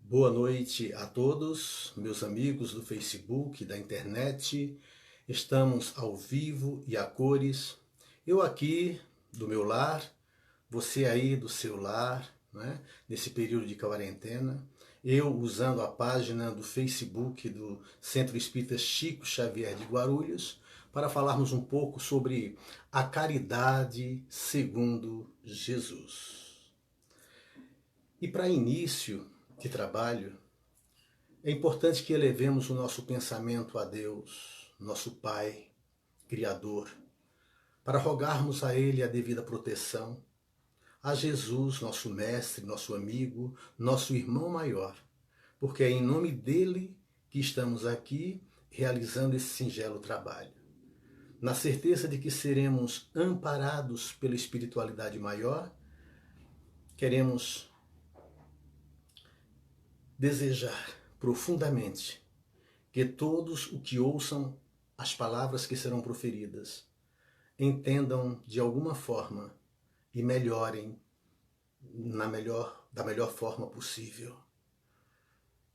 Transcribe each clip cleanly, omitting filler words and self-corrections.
Boa noite a todos, meus amigos do Facebook, da internet. Estamos ao vivo e a cores. Eu aqui do meu lar, você aí do seu lar, né? Nesse período de quarentena. Eu usando a página do Facebook do Centro Espírita Chico Xavier de Guarulhos para falarmos um pouco sobre a caridade segundo Jesus. E para início de trabalho, é importante que elevemos o nosso pensamento a Deus, nosso Pai, Criador, para rogarmos a Ele a devida proteção, a Jesus, nosso Mestre, nosso amigo, nosso irmão maior, porque é em nome dele que estamos aqui realizando esse singelo trabalho. Na certeza de que seremos amparados pela espiritualidade maior, queremos desejar profundamente que todos os que ouçam as palavras que serão proferidas entendam de alguma forma e melhorem da melhor forma possível.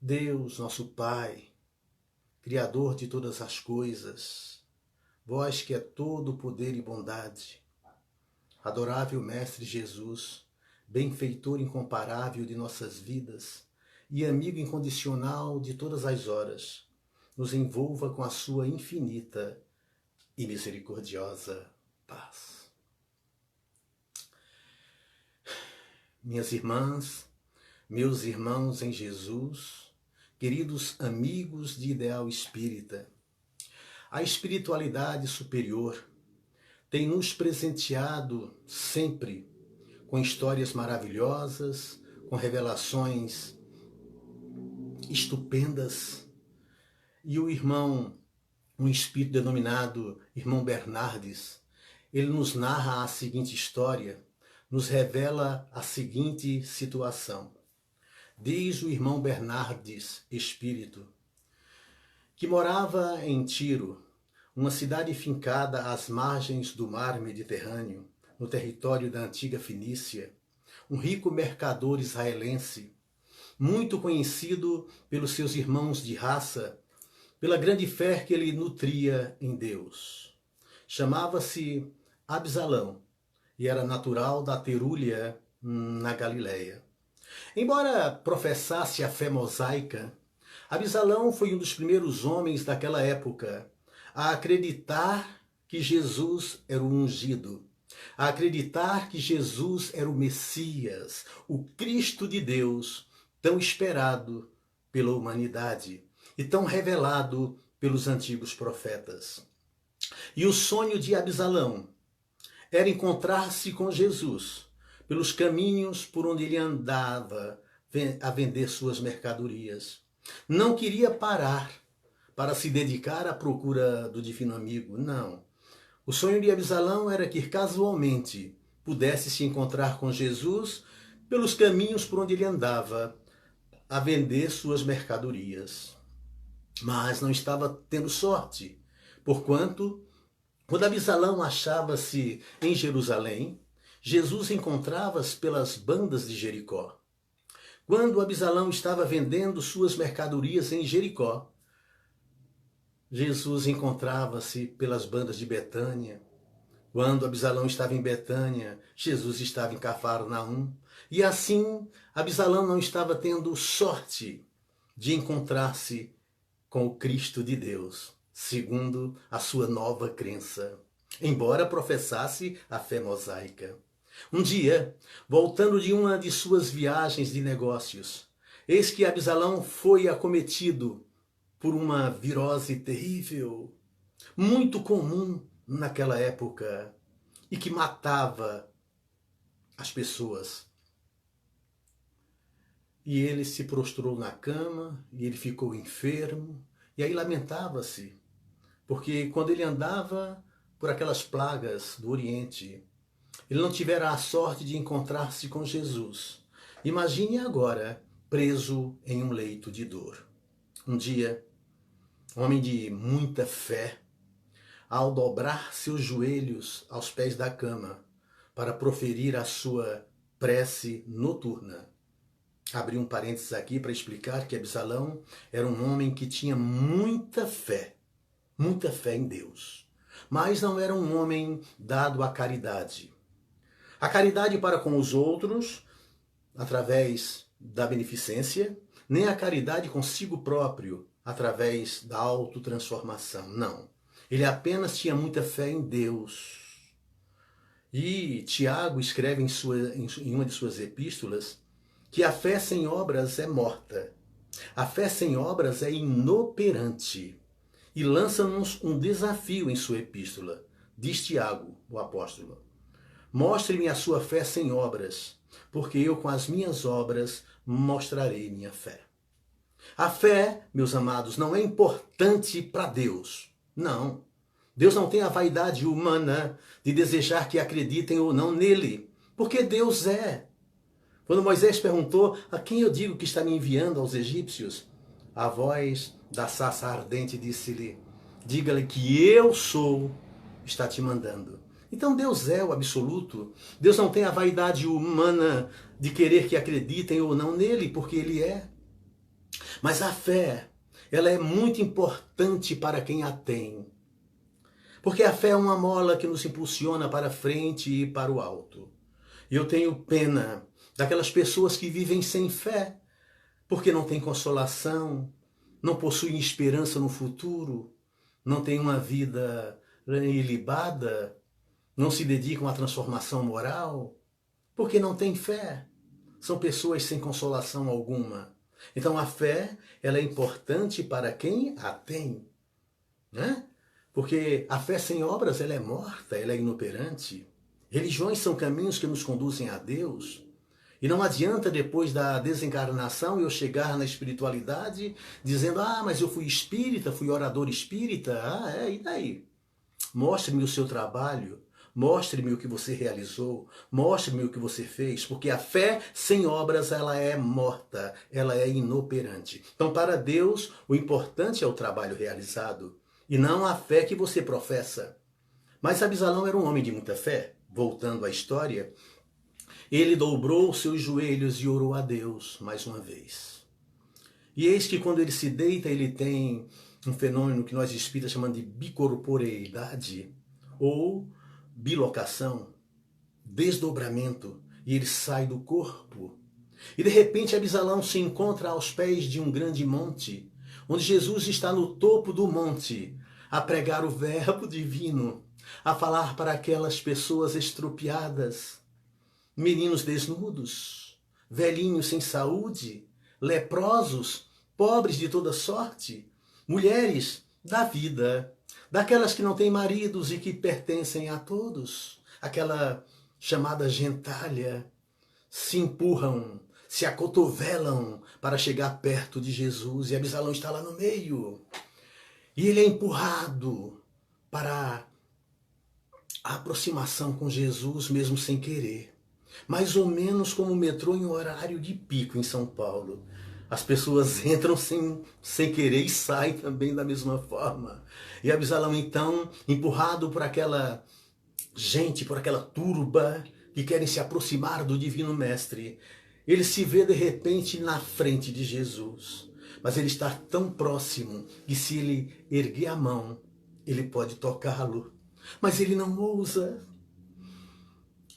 Deus, nosso Pai, Criador de todas as coisas, vós que é todo poder e bondade, adorável Mestre Jesus, benfeitor incomparável de nossas vidas e amigo incondicional de todas as horas, nos envolva com a sua infinita e misericordiosa paz. Minhas irmãs, meus irmãos em Jesus, queridos amigos de ideal espírita, a espiritualidade superior tem nos presenteado sempre com histórias maravilhosas, com revelações estupendas. E o irmão, um espírito denominado Irmão Bernardes, ele nos narra a seguinte história, nos revela a seguinte situação. Diz o irmão Bernardes, espírito, que morava em Tiro, uma cidade fincada às margens do mar Mediterrâneo, no território da antiga Fenícia, um rico mercador israelense, muito conhecido pelos seus irmãos de raça, pela grande fé que ele nutria em Deus. Chamava-se Absalão e era natural da Terúlia, na Galileia. Embora professasse a fé mosaica, Absalão foi um dos primeiros homens daquela época a acreditar que Jesus era o ungido, a acreditar que Jesus era o Messias, o Cristo de Deus, tão esperado pela humanidade e tão revelado pelos antigos profetas. E o sonho de Absalão era encontrar-se com Jesus pelos caminhos por onde ele andava a vender suas mercadorias. Não queria parar para se dedicar à procura do divino amigo, não. O sonho de Absalão era que casualmente pudesse se encontrar com Jesus pelos caminhos por onde ele andava a vender suas mercadorias. Mas não estava tendo sorte, porquanto, quando Absalão achava-se em Jerusalém, Jesus encontrava-se pelas bandas de Jericó. Quando Absalão estava vendendo suas mercadorias em Jericó, Jesus encontrava-se pelas bandas de Betânia. Quando Absalão estava em Betânia, Jesus estava em Cafarnaum. E assim, Absalão não estava tendo sorte de encontrar-se com o Cristo de Deus, segundo a sua nova crença, embora professasse a fé mosaica. Um dia, voltando de uma de suas viagens de negócios, eis que Absalão foi acometido por uma virose terrível, muito comum naquela época, e que matava as pessoas. E ele se prostrou na cama, e ele ficou enfermo, e aí lamentava-se, porque quando ele andava por aquelas plagas do Oriente, ele não tivera a sorte de encontrar-se com Jesus. Imagine agora, preso em um leito de dor. Um dia, um homem de muita fé, ao dobrar seus joelhos aos pés da cama para proferir a sua prece noturna, abrir um parênteses aqui para explicar que Absalão era um homem que tinha muita fé em Deus. Mas não era um homem dado à caridade. A caridade para com os outros, através da beneficência, nem a caridade consigo próprio, através da autotransformação. Não. Ele apenas tinha muita fé em Deus. E Tiago escreve em uma de suas epístolas que a fé sem obras é morta. A fé sem obras é inoperante. E lança-nos um desafio em sua epístola. Diz Tiago, o apóstolo: mostre-me a sua fé sem obras, porque eu com as minhas obras mostrarei minha fé. A fé, meus amados, não é importante para Deus. Não. Deus não tem a vaidade humana de desejar que acreditem ou não nele, porque Deus é. Quando Moisés perguntou: a quem eu digo que está me enviando aos egípcios? A voz da sarça ardente disse-lhe: diga-lhe que eu sou, está te mandando. Então Deus é o absoluto. Deus não tem a vaidade humana de querer que acreditem ou não nele, porque ele é. Mas a fé, ela é muito importante para quem a tem. Porque a fé é uma mola que nos impulsiona para frente e para o alto. E eu tenho pena daquelas pessoas que vivem sem fé, porque não têm consolação, não possuem esperança no futuro, não têm uma vida ilibada, não se dedicam à transformação moral, porque não têm fé. São pessoas sem consolação alguma. Então a fé, ela é importante para quem a tem, né? Porque a fé sem obras, ela é morta, ela é inoperante. Religiões são caminhos que nos conduzem a Deus. E não adianta depois da desencarnação eu chegar na espiritualidade dizendo: ah, mas eu fui espírita, fui orador espírita. Ah, e daí? Mostre-me o seu trabalho, mostre-me o que você realizou, mostre-me o que você fez, porque a fé sem obras, ela é morta, ela é inoperante. Então, para Deus, o importante é o trabalho realizado e não a fé que você professa. Mas Absalão era um homem de muita fé. Voltando à história, ele dobrou os seus joelhos e orou a Deus mais uma vez. E eis que quando ele se deita, ele tem um fenômeno que nós espíritas chamamos de bicorporeidade ou bilocação, desdobramento, e ele sai do corpo. E de repente Absalão se encontra aos pés de um grande monte, onde Jesus está no topo do monte, a pregar o verbo divino, a falar para aquelas pessoas estropiadas, meninos desnudos, velhinhos sem saúde, leprosos, pobres de toda sorte, mulheres da vida, daquelas que não têm maridos e que pertencem a todos, aquela chamada gentalha, se empurram, se acotovelam para chegar perto de Jesus, e Absalão está lá no meio. E ele é empurrado para a aproximação com Jesus, mesmo sem querer. Mais ou menos como o metrô em horário de pico em São Paulo. As pessoas entram sem querer e saem também da mesma forma. E Absalão, então, empurrado por aquela gente, por aquela turba que querem se aproximar do Divino Mestre, ele se vê de repente na frente de Jesus. Mas ele está tão próximo que se ele erguer a mão, ele pode tocá-lo. Mas ele não ousa.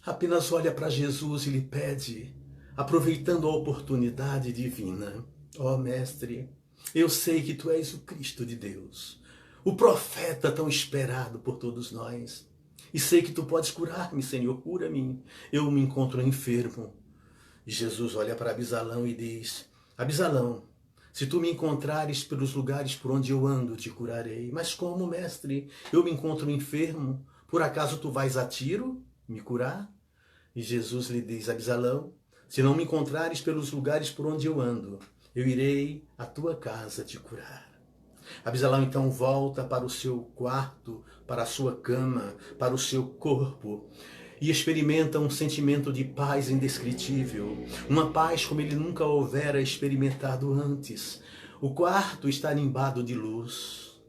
Apenas olha para Jesus e lhe pede, aproveitando a oportunidade divina: ó Mestre, eu sei que tu és o Cristo de Deus, o profeta tão esperado por todos nós. E sei que tu podes curar-me, Senhor, cura-me. Eu me encontro enfermo. E Jesus olha para Absalão e diz: Absalão, se tu me encontrares pelos lugares por onde eu ando, te curarei. Mas como, mestre? Eu me encontro enfermo. Por acaso tu vais a Tiro me curar? E Jesus lhe diz: Absalão, se não me encontrares pelos lugares por onde eu ando, eu irei à tua casa te curar. Absalão então volta para o seu quarto, para a sua cama, para o seu corpo, e experimenta um sentimento de paz indescritível, uma paz como ele nunca houvera experimentado antes. O quarto está nimbado de luz.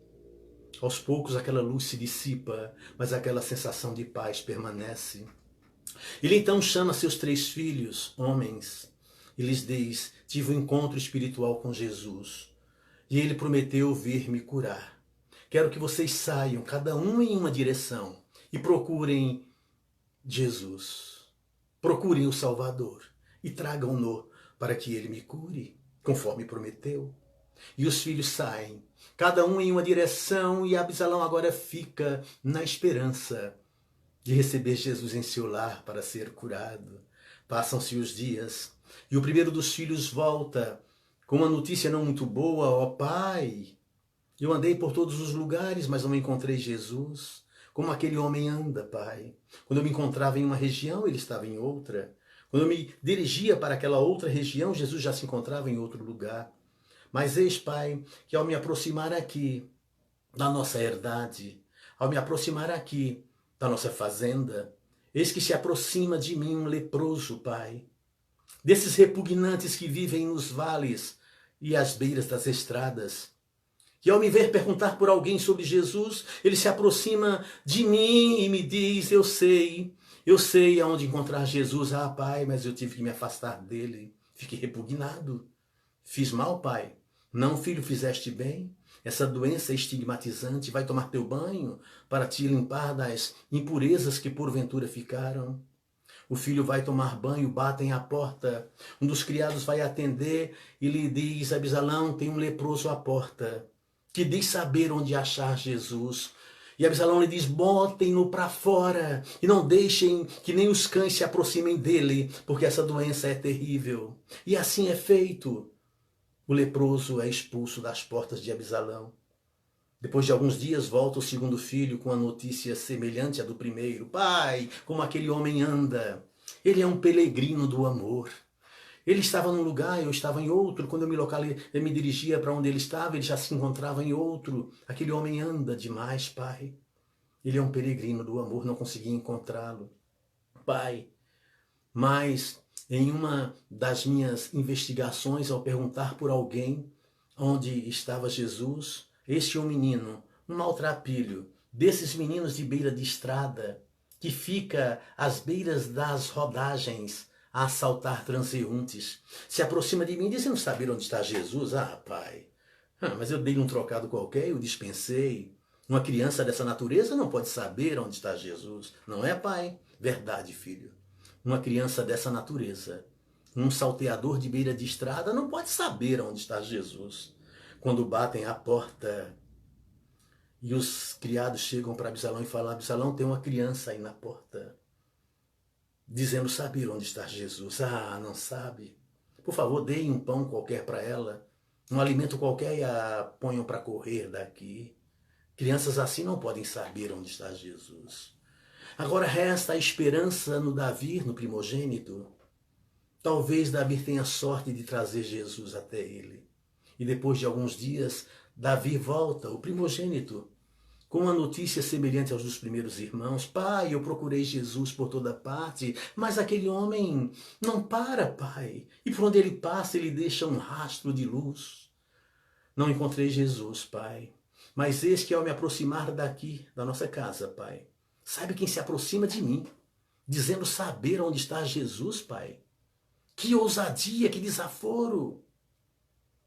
Aos poucos aquela luz se dissipa, mas aquela sensação de paz permanece. Ele então chama seus 3 filhos, homens, e lhes diz: tive um encontro espiritual com Jesus e ele prometeu vir me curar. Quero que vocês saiam, cada um em uma direção, e procurem Jesus. Procurem o Salvador e tragam-no para que ele me cure, conforme prometeu. E os filhos saem, cada um em uma direção, e Absalão agora fica na esperança de receber Jesus em seu lar para ser curado. Passam-se os dias e o primeiro dos filhos volta com uma notícia não muito boa. Ó pai, eu andei por todos os lugares, mas não encontrei Jesus. Como aquele homem anda, pai. Quando eu me encontrava em uma região, ele estava em outra. Quando eu me dirigia para aquela outra região, Jesus já se encontrava em outro lugar. Mas eis, pai, que ao me aproximar aqui da nossa herdade, ao me aproximar aqui da nossa fazenda, eis que se aproxima de mim um leproso, pai. Desses repugnantes que vivem nos vales e às beiras das estradas, que ao me ver perguntar por alguém sobre Jesus, ele se aproxima de mim e me diz: eu sei aonde encontrar Jesus. Ah, pai, mas eu tive que me afastar dele. Fiquei repugnado. Fiz mal, pai? Não, filho, fizeste bem. Essa doença estigmatizante vai tomar teu banho para te limpar das impurezas que porventura ficaram. O filho vai tomar banho, batem à porta. Um dos criados vai atender e lhe diz: Absalão, tem um leproso à porta, que diz saber onde achar Jesus. E Absalão lhe diz: botem-no para fora e não deixem que nem os cães se aproximem dele, porque essa doença é terrível. E assim é feito. O leproso é expulso das portas de Absalão. Depois de alguns dias, volta o segundo filho com a notícia semelhante à do primeiro. Pai, como aquele homem anda. Ele é um peregrino do amor. Ele estava num lugar, eu estava em outro. Quando eu me dirigia para onde ele estava, ele já se encontrava em outro. Aquele homem anda demais, pai. Ele é um peregrino do amor, não consegui encontrá-lo. Pai, mas em uma das minhas investigações, ao perguntar por alguém onde estava Jesus, este é um menino, um maltrapilho, desses meninos de beira de estrada, que fica às beiras das rodagens a assaltar transeuntes, se aproxima de mim dizendo saber onde está Jesus. Ah, pai, mas eu dei um trocado qualquer, eu dispensei. Uma criança dessa natureza não pode saber onde está Jesus, não é, pai? Verdade, filho. Uma criança dessa natureza, um salteador de beira de estrada, não pode saber onde está Jesus. Quando batem à porta e os criados chegam para Absalão e falam: Absalão, tem uma criança aí na porta, dizendo saber onde está Jesus. Ah, não sabe? Por favor, deem um pão qualquer para ela, um alimento qualquer, e a ponham para correr daqui. Crianças assim não podem saber onde está Jesus. Agora resta a esperança no Davi, no primogênito. Talvez Davi tenha sorte de trazer Jesus até ele. E depois de alguns dias, Davi volta, o primogênito, com uma notícia semelhante aos dos primeiros irmãos. Pai, eu procurei Jesus por toda parte, mas aquele homem não para, pai. E por onde ele passa, ele deixa um rastro de luz. Não encontrei Jesus, pai. Mas eis que ao me aproximar daqui, da nossa casa, pai, sabe quem se aproxima de mim, dizendo saber onde está Jesus, pai? Que ousadia, que desaforo!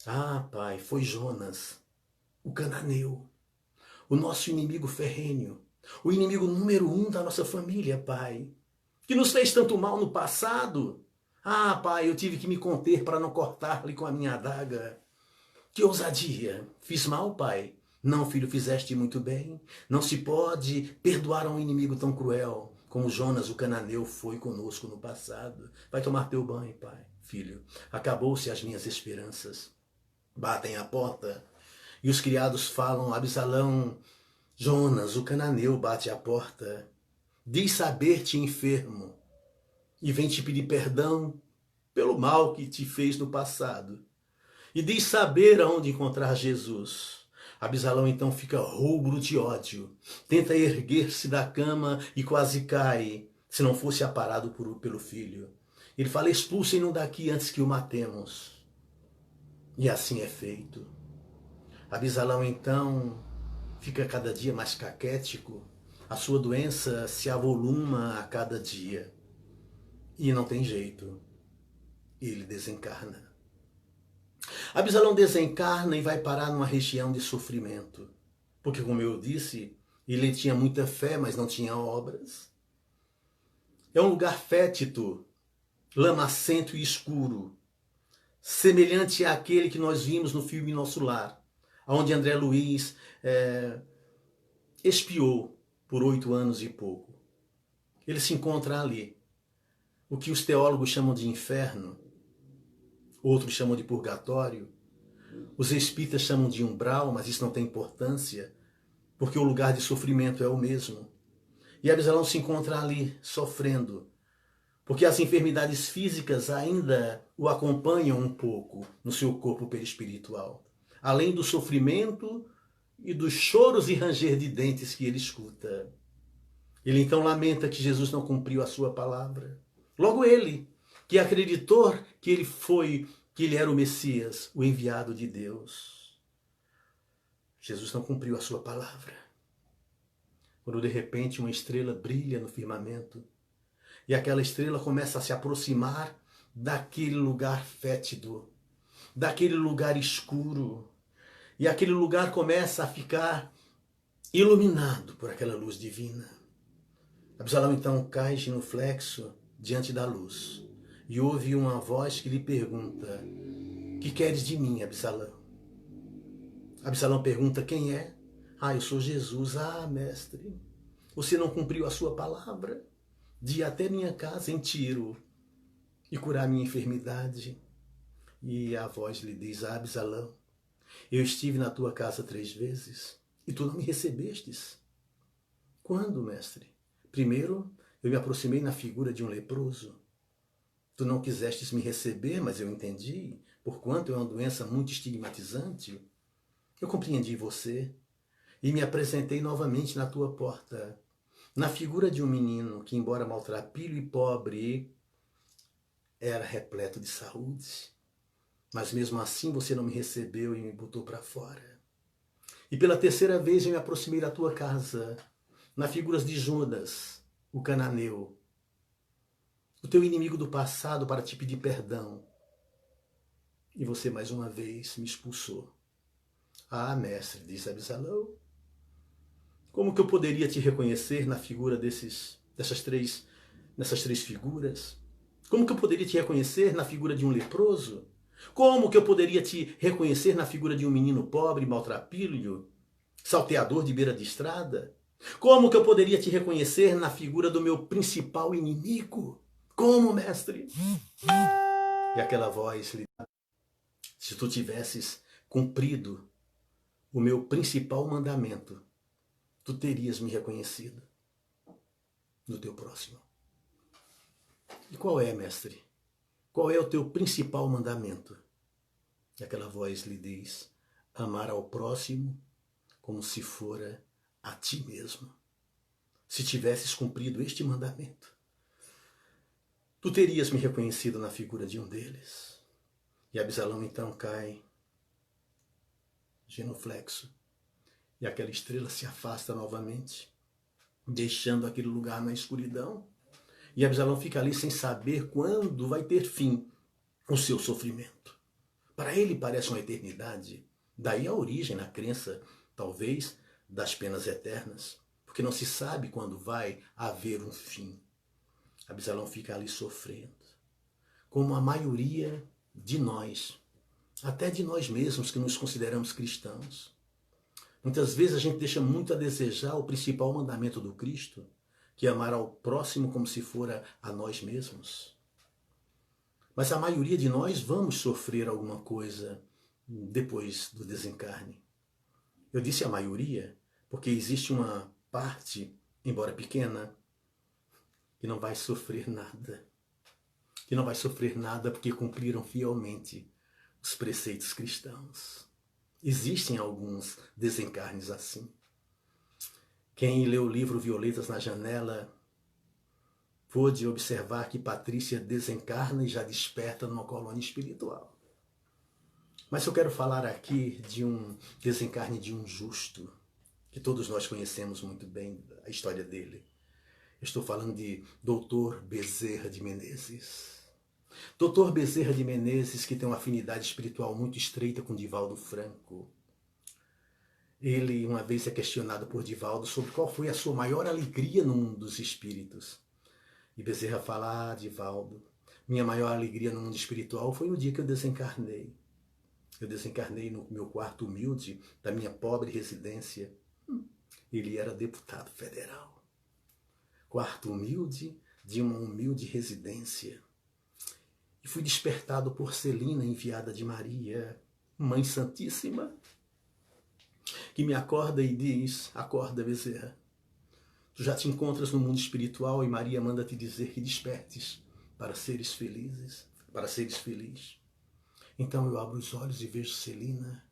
Ah, pai, foi Jonas, o cananeu, o nosso inimigo ferrenho, o inimigo número 1 da nossa família, pai, que nos fez tanto mal no passado. Ah, pai, eu tive que me conter para não cortar-lhe com a minha adaga. Que ousadia! Fiz mal, pai? Não, filho, fizeste muito bem. Não se pode perdoar a um inimigo tão cruel como Jonas, o cananeu, foi conosco no passado. Vai tomar teu banho, pai. Filho, acabou-se as minhas esperanças. Batem à porta e os criados falam: Absalão, Jonas, o cananeu, bate à porta. Diz saber-te enfermo e vem te pedir perdão pelo mal que te fez no passado. E diz saber aonde encontrar Jesus. Absalão então fica rubro de ódio, tenta erguer-se da cama e quase cai, se não fosse aparado pelo filho. Ele fala: expulsem-no daqui antes que o matemos. E assim é feito. Absalão então fica cada dia mais caquético, a sua doença se avoluma a cada dia. E não tem jeito. ele desencarna. Absalão desencarna e vai parar numa região de sofrimento. Porque, como eu disse, ele tinha muita fé, mas não tinha obras. É um lugar fétido, lamacento e escuro, semelhante àquele que nós vimos no filme Nosso Lar, onde André Luiz espiou por 8 anos e pouco. Ele se encontra ali. O que os teólogos chamam de inferno, outros chamam de purgatório, os espíritas chamam de umbral, mas isso não tem importância, porque o lugar de sofrimento é o mesmo. E Absalão se encontra ali, sofrendo, porque as enfermidades físicas ainda o acompanham um pouco no seu corpo perispiritual, além do sofrimento e dos choros e ranger de dentes que ele escuta. Ele então lamenta que Jesus não cumpriu a sua palavra. Logo ele, que acreditou que ele era o Messias, o enviado de Deus. Jesus não cumpriu a sua palavra. Quando de repente uma estrela brilha no firmamento e aquela estrela começa a se aproximar daquele lugar fétido, daquele lugar escuro, e aquele lugar começa a ficar iluminado por aquela luz divina. Absalão então cai genuflexo diante da luz e ouve uma voz que lhe pergunta: que queres de mim, Absalão? Absalão pergunta: quem é? Eu sou Jesus. Mestre, você não cumpriu a sua palavra de ir até minha casa em Tiro e curar minha enfermidade. E a voz lhe diz: Absalão, eu estive na tua casa 3 vezes e tu não me recebestes. Quando, mestre? Primeiro, eu me aproximei na figura de um leproso. Tu não quisestes me receber, mas eu entendi, porquanto é uma doença muito estigmatizante. Eu compreendi você e me apresentei novamente na tua porta, na figura de um menino que, embora maltrapilho e pobre, era repleto de saúde. Mas mesmo assim você não me recebeu e me botou para fora. E pela 3ª vez eu me aproximei da tua casa, na figura de Judas, o cananeu, o teu inimigo do passado, para te pedir perdão. E você mais uma vez me expulsou. Mestre, disse Absalão, como que eu poderia te reconhecer na figura nessas três figuras? Como que eu poderia te reconhecer na figura de um leproso? Como que eu poderia te reconhecer na figura de um menino pobre, maltrapilho, salteador de beira de estrada? Como que eu poderia te reconhecer na figura do meu principal inimigo? Como, mestre? E aquela voz lhe disse: se tu tivesses cumprido o meu principal mandamento, tu terias me reconhecido no teu próximo. E qual é, mestre? Qual é o teu principal mandamento? E aquela voz lhe diz: amar ao próximo como se fora a ti mesmo. Se tivesses cumprido este mandamento, tu terias me reconhecido na figura de um deles. E Absalão então cai genuflexo. E aquela estrela se afasta novamente, deixando aquele lugar na escuridão. E Absalão fica ali sem saber quando vai ter fim o seu sofrimento. Para ele parece uma eternidade. Daí a origem na crença, talvez, das penas eternas. Porque não se sabe quando vai haver um fim. Absalão fica ali sofrendo. Como a maioria de nós, até de nós mesmos que nos consideramos cristãos. Muitas vezes a gente deixa muito a desejar o principal mandamento do Cristo, que é amar ao próximo como se fora a nós mesmos. Mas a maioria de nós vamos sofrer alguma coisa depois do desencarne. Eu disse a maioria porque existe uma parte, embora pequena, que não vai sofrer nada. Que não vai sofrer nada porque cumpriram fielmente os preceitos cristãos. Existem alguns desencarnes assim. Quem leu o livro Violetas na Janela pôde observar que Patrícia desencarna e já desperta numa colônia espiritual. Mas eu quero falar aqui de um desencarne de um justo, que todos nós conhecemos muito bem a história dele. Estou falando de Dr. Bezerra de Menezes. Dr. Bezerra de Menezes, que tem uma afinidade espiritual muito estreita com Divaldo Franco. Ele, uma vez, é questionado por Divaldo sobre qual foi a sua maior alegria no mundo dos espíritos. E Bezerra fala: Divaldo, minha maior alegria no mundo espiritual foi no dia que eu desencarnei. Eu desencarnei no meu quarto humilde da minha pobre residência. Ele era deputado federal. Quarto humilde de uma humilde residência. E fui despertado por Celina, enviada de Maria, Mãe Santíssima, que me acorda e diz: acorda, Bezerra. Tu já te encontras no mundo espiritual e Maria manda te dizer que despertes para seres felizes, para seres feliz. Então eu abro os olhos e vejo Celina,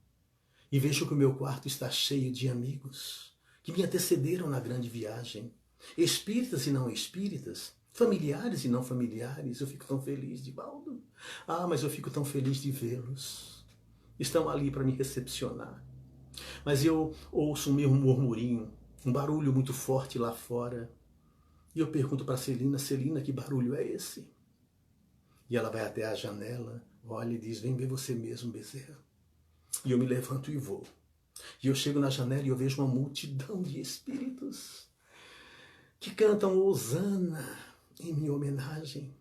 e vejo que o meu quarto está cheio de amigos que me antecederam na grande viagem, espíritas e não espíritas, familiares e não familiares. Eu fico tão feliz, Divaldo. Mas eu fico tão feliz de vê-los. Estão ali para me recepcionar. Mas eu ouço um murmurinho, um barulho muito forte lá fora. E eu pergunto para Celina: Celina, que barulho é esse? E ela vai até a janela, olha e diz: vem ver você mesmo, Bezerra. E eu me levanto e vou. E eu chego na janela e eu vejo uma multidão de espíritos que cantam Hosana em minha homenagem,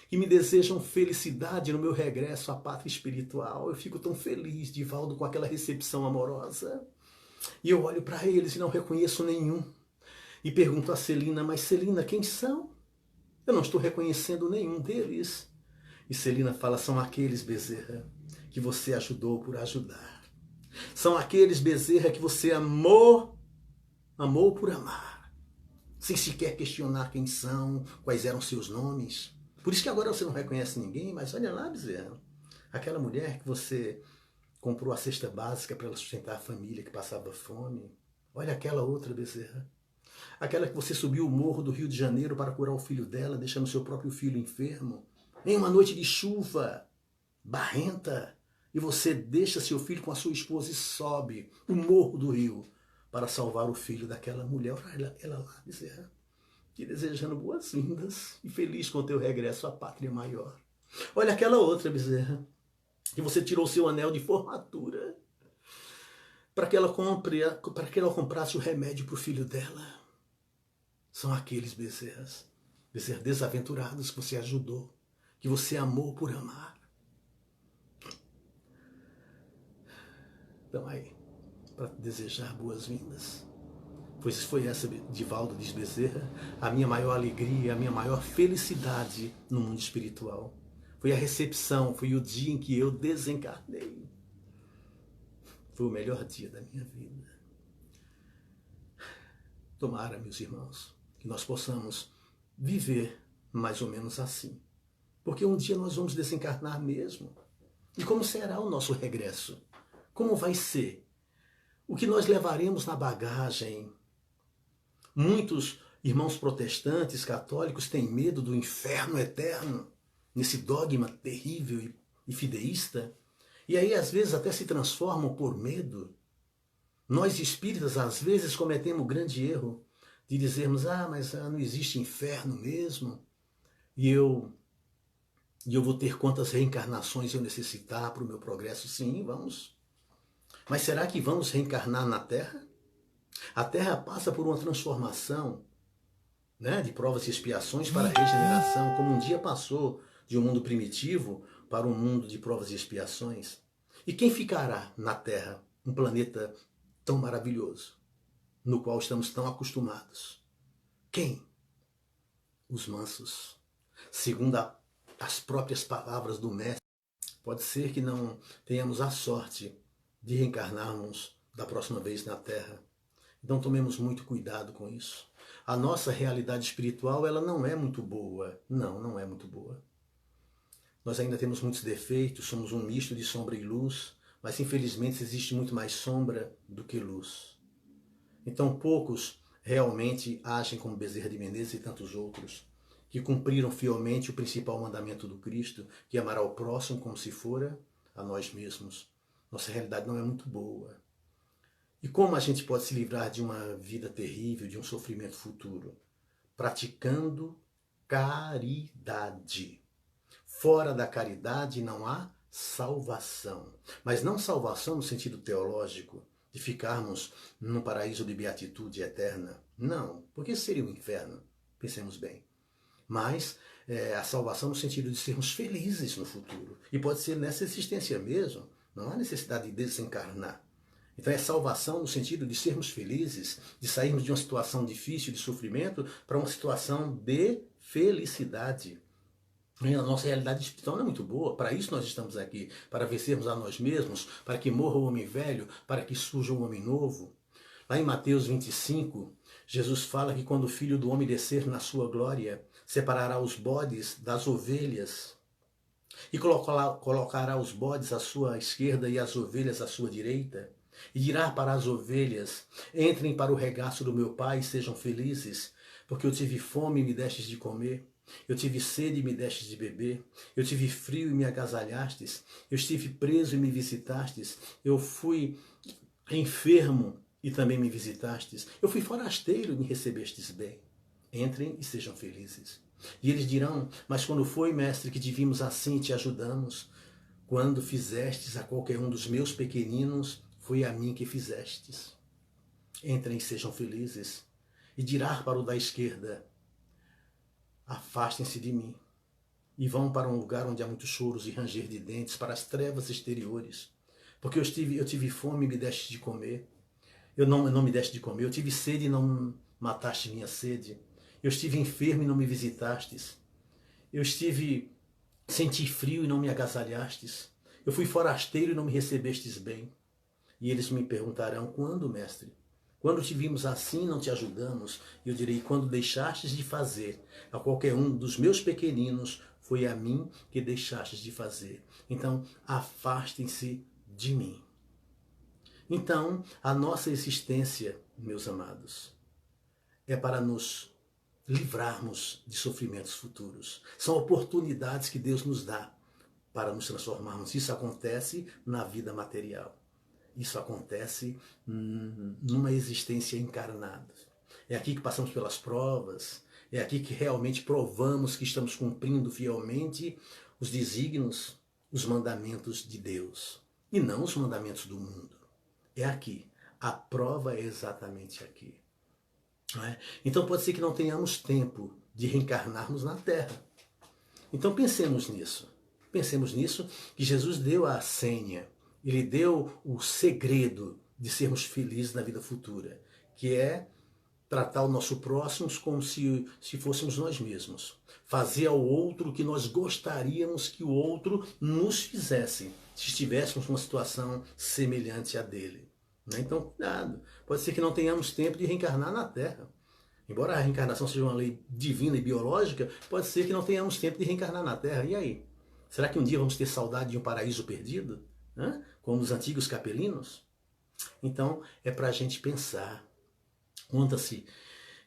que me desejam felicidade no meu regresso à pátria espiritual. Eu fico tão feliz, Divaldo, com aquela recepção amorosa. E eu olho para eles e não reconheço nenhum. E pergunto a Celina: mas Celina, quem são? Eu não estou reconhecendo nenhum deles. E Celina fala: são aqueles, Bezerra, que você ajudou por ajudar. São aqueles, Bezerra, que você amou por amar, sem sequer questionar quem são, quais eram seus nomes. Por isso que agora você não reconhece ninguém, mas olha lá, Bezerra, aquela mulher que você comprou a cesta básica para ela sustentar a família que passava fome. Olha aquela outra, Bezerra, aquela que você subiu o morro do Rio de Janeiro para curar o filho dela, deixando seu próprio filho enfermo, em uma noite de chuva barrenta, e você deixa seu filho com a sua esposa e sobe o morro do rio para salvar o filho daquela mulher. Olha ela lá, Bezerra, te desejando boas-vindas e feliz com o teu regresso à pátria maior. Olha aquela outra, Bezerra, que você tirou seu anel de formatura para que ela comprasse o remédio para o filho dela. São aqueles, Bezerra, desaventurados que você ajudou, que você amou por amar. Então aí, para desejar boas-vindas. Pois foi essa, Divaldo diz Bezerra, a minha maior alegria, a minha maior felicidade no mundo espiritual. Foi a recepção, foi o dia em que eu desencarnei. Foi o melhor dia da minha vida. Tomara, meus irmãos, que nós possamos viver mais ou menos assim. Porque um dia nós vamos desencarnar mesmo. E como será o nosso regresso? Como vai ser? O que nós levaremos na bagagem? Muitos irmãos protestantes, católicos, têm medo do inferno eterno, nesse dogma terrível e fideísta. E aí, às vezes, até se transformam por medo. Nós espíritas, às vezes, cometemos o grande erro de dizermos: mas não existe inferno mesmo. E eu vou ter quantas reencarnações eu necessitar para o meu progresso? Sim, vamos. Mas será que vamos reencarnar na Terra? A Terra passa por uma transformação, né, de provas e expiações para a regeneração, como um dia passou de um mundo primitivo para um mundo de provas e expiações. E quem ficará na Terra, um planeta tão maravilhoso, no qual estamos tão acostumados? Quem? Os mansos. Segundo as próprias palavras do Mestre, pode ser que não tenhamos a sorte de reencarnarmos da próxima vez na Terra. Então tomemos muito cuidado com isso. A nossa realidade espiritual, ela não é muito boa. Não é muito boa. Nós ainda temos muitos defeitos, somos um misto de sombra e luz, mas infelizmente existe muito mais sombra do que luz. Então poucos realmente agem como Bezerra de Menezes e tantos outros, que cumpriram fielmente o principal mandamento do Cristo, que é amar ao próximo como se fora a nós mesmos. Nossa realidade não é muito boa. E como a gente pode se livrar de uma vida terrível, de um sofrimento futuro? Praticando caridade. Fora da caridade não há salvação. Mas não salvação no sentido teológico, de ficarmos num paraíso de beatitude eterna. Não, porque isso seria um inferno. Pensemos bem. Mas a salvação no sentido de sermos felizes no futuro. E pode ser nessa existência mesmo. Não há necessidade de desencarnar. Então é salvação no sentido de sermos felizes, de sairmos de uma situação difícil de sofrimento para uma situação de felicidade. A nossa realidade espiritual não é muito boa, para isso nós estamos aqui, para vencermos a nós mesmos, para que morra o homem velho, para que surja um homem novo. Lá em Mateus 25, Jesus fala que quando o Filho do Homem descer na sua glória, separará os bodes das ovelhas e colocará os bodes à sua esquerda e as ovelhas à sua direita. E dirá para as ovelhas: entrem para o regaço do meu Pai e sejam felizes, porque eu tive fome e me destes de comer. Eu tive sede e me destes de beber. Eu tive frio e me agasalhastes. Eu estive preso e me visitastes. Eu fui enfermo e também me visitastes. Eu fui forasteiro e me recebestes bem. Entrem e sejam felizes. E eles dirão: mas quando foi, mestre, que te vimos assim e te ajudamos? Quando fizestes a qualquer um dos meus pequeninos, foi a mim que fizestes. Entrem e sejam felizes. E dirá para o da esquerda: afastem-se de mim e vão para um lugar onde há muitos choros e ranger de dentes, para as trevas exteriores. Porque eu tive fome e me deste de comer. Eu não me deste de comer. Eu tive sede e não mataste minha sede. Eu estive enfermo e não me visitastes. Senti frio e não me agasalhastes. Eu fui forasteiro e não me recebestes bem. E eles me perguntarão: quando, mestre? Quando te vimos assim, não te ajudamos? E eu direi: quando deixastes de fazer a qualquer um dos meus pequeninos, foi a mim que deixastes de fazer. Então, afastem-se de mim. Então, a nossa existência, meus amados, é para nos livrarmos de sofrimentos futuros. São oportunidades que Deus nos dá para nos transformarmos. Isso acontece na vida material. Isso acontece numa existência encarnada. É aqui que passamos pelas provas, é aqui que realmente provamos que estamos cumprindo fielmente os desígnios, os mandamentos de Deus, e não os mandamentos do mundo. É aqui. A prova é exatamente aqui. Não é? Então pode ser que não tenhamos tempo de reencarnarmos na Terra. Então pensemos nisso. Pensemos nisso, que Jesus deu a senha. Ele deu o segredo de sermos felizes na vida futura, que é tratar o nosso próximo como se fôssemos nós mesmos. Fazer ao outro o que nós gostaríamos que o outro nos fizesse, se estivéssemos numa situação semelhante à dele. Então, cuidado. Pode ser que não tenhamos tempo de reencarnar na Terra. Embora a reencarnação seja uma lei divina e biológica, pode ser que não tenhamos tempo de reencarnar na Terra. E aí? Será que um dia vamos ter saudade de um paraíso perdido? Como os antigos capelinos? Então, é para a gente pensar. Conta-se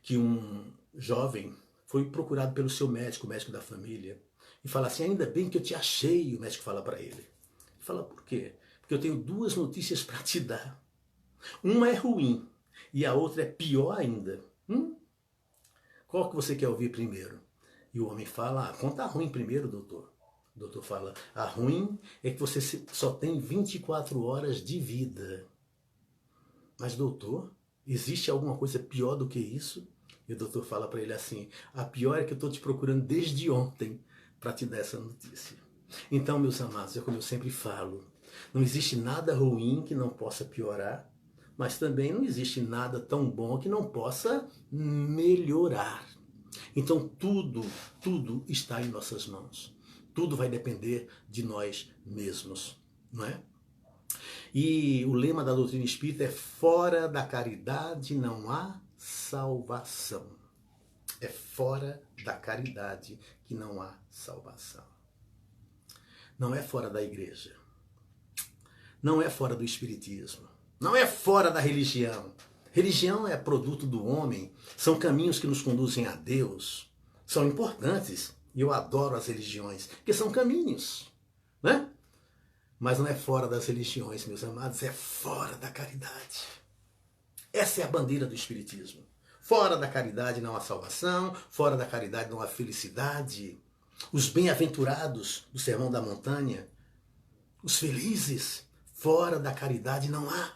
que um jovem foi procurado pelo seu médico, o médico da família, e fala assim: ainda bem que eu te achei, o médico fala para ele. Ele fala: por quê? Porque eu tenho duas notícias para te dar. Uma é ruim e a outra é pior ainda. Qual que você quer ouvir primeiro? E o homem fala: conta a ruim primeiro, doutor. O doutor fala: a ruim é que você só tem 24 horas de vida. Mas, doutor, existe alguma coisa pior do que isso? E o doutor fala para ele assim: a pior é que eu estou te procurando desde ontem para te dar essa notícia. Então, meus amados, é como eu sempre falo, não existe nada ruim que não possa piorar, mas também não existe nada tão bom que não possa melhorar. Então tudo está em nossas mãos. Tudo vai depender de nós mesmos, não é? E o lema da doutrina espírita é: fora da caridade não há salvação. É fora da caridade que não há salvação. Não é fora da igreja. Não é fora do espiritismo. Não é fora da religião. Religião é produto do homem. São caminhos que nos conduzem a Deus. São importantes. E eu adoro as religiões, porque são caminhos, né? Mas não é fora das religiões, meus amados, é fora da caridade. Essa é a bandeira do espiritismo. Fora da caridade não há salvação, fora da caridade não há felicidade. Os bem-aventurados do Sermão da Montanha, os felizes, fora da caridade não há.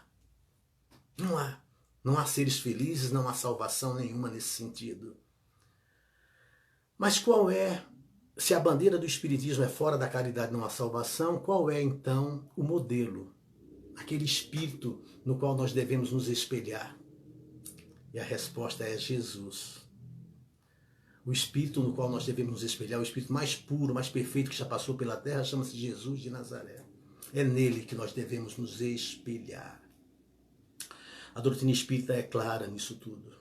Não há. Não há seres felizes, não há salvação nenhuma nesse sentido. Mas qual é, se a bandeira do Espiritismo é fora da caridade não há salvação, qual é então o modelo? Aquele espírito no qual nós devemos nos espelhar? E a resposta é Jesus. O espírito no qual nós devemos nos espelhar, o espírito mais puro, mais perfeito que já passou pela terra, chama-se Jesus de Nazaré. É nele que nós devemos nos espelhar. A doutrina espírita é clara nisso tudo.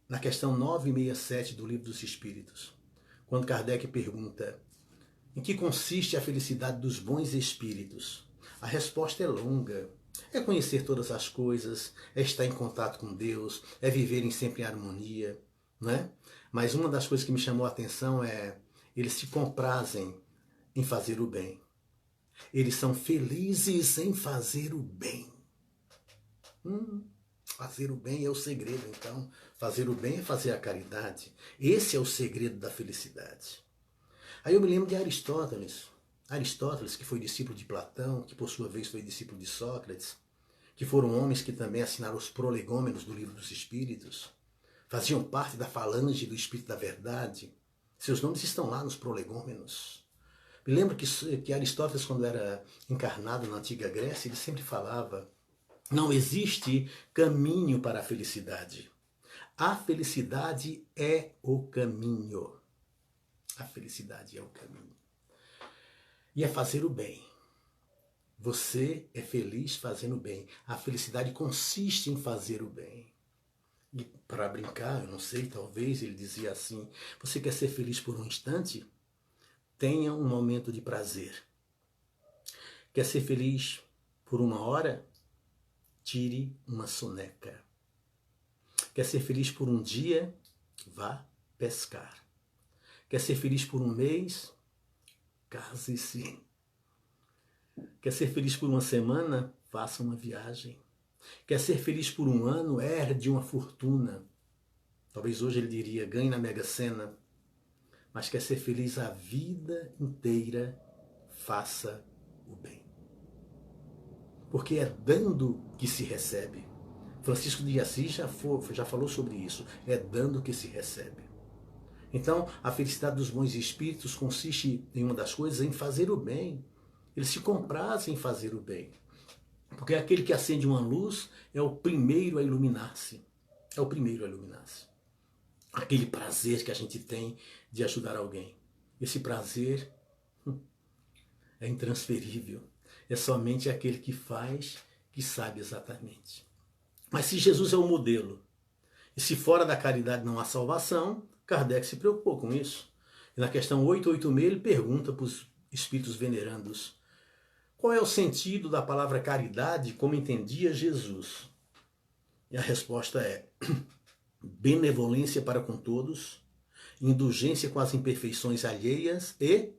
Na questão 967 do Livro dos Espíritos, quando Kardec pergunta em que consiste a felicidade dos bons espíritos, a resposta é longa. É conhecer todas as coisas, é estar em contato com Deus, é viverem sempre em harmonia, não é? Mas uma das coisas que me chamou a atenção é eles se comprazem em fazer o bem. Eles são felizes em fazer o bem. Fazer o bem é o segredo, então. Fazer o bem é fazer a caridade. Esse é o segredo da felicidade. Aí eu me lembro de Aristóteles. Aristóteles, que foi discípulo de Platão, que por sua vez foi discípulo de Sócrates, que foram homens que também assinaram os prolegômenos do Livro dos Espíritos, faziam parte da falange do Espírito da Verdade. Seus nomes estão lá nos prolegômenos. Me lembro que Aristóteles, quando era encarnado na antiga Grécia, ele sempre falava: não existe caminho para a felicidade. A felicidade é o caminho. A felicidade é o caminho. E é fazer o bem. Você é feliz fazendo o bem. A felicidade consiste em fazer o bem. E para brincar, eu não sei, talvez ele dizia assim: você quer ser feliz por um instante? Tenha um momento de prazer. Quer ser feliz por uma hora? Tire uma soneca. Quer ser feliz por um dia? Vá pescar. Quer ser feliz por um mês? Case-se. Quer ser feliz por uma semana? Faça uma viagem. Quer ser feliz por um ano? Herde uma fortuna. Talvez hoje ele diria: ganhe na Mega Sena. Mas quer ser feliz a vida inteira? Faça o bem. Porque é dando que se recebe. Francisco de Assis já falou sobre isso. É dando que se recebe. Então, a felicidade dos bons espíritos consiste em uma das coisas, em fazer o bem. Eles se comprazem em fazer o bem. Porque aquele que acende uma luz é o primeiro a iluminar-se. É o primeiro a iluminar-se. Aquele prazer que a gente tem de ajudar alguém. Esse prazer é intransferível. É somente aquele que faz que sabe exatamente. Mas se Jesus é o modelo, e se fora da caridade não há salvação, Kardec se preocupou com isso. E na questão 886 ele pergunta para os espíritos venerandos: qual é o sentido da palavra caridade como entendia Jesus? E a resposta é: benevolência para com todos, indulgência com as imperfeições alheias e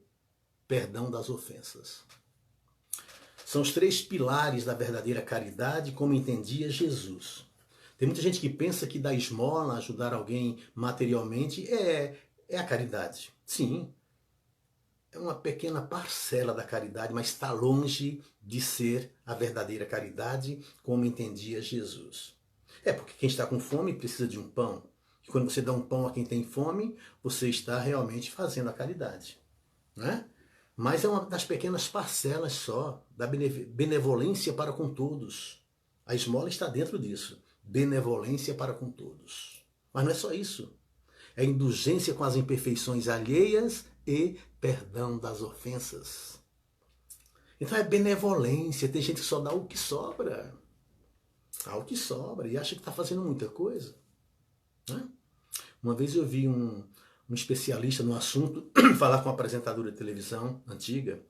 perdão das ofensas. São os três pilares da verdadeira caridade como entendia Jesus. Tem muita gente que pensa que dar esmola, ajudar alguém materialmente é a caridade. Sim, é uma pequena parcela da caridade, mas está longe de ser a verdadeira caridade como entendia Jesus. É porque quem está com fome precisa de um pão. E quando você dá um pão a quem tem fome, você está realmente fazendo a caridade, né? Mas é uma das pequenas parcelas só da benevolência para com todos. A esmola está dentro disso. Benevolência para com todos. Mas não é só isso. É indulgência com as imperfeições alheias e perdão das ofensas. Então é benevolência. Tem gente que só dá o que sobra. Dá o que sobra e acha que está fazendo muita coisa, né? Uma vez eu vi um especialista no assunto falar com uma apresentadora de televisão antiga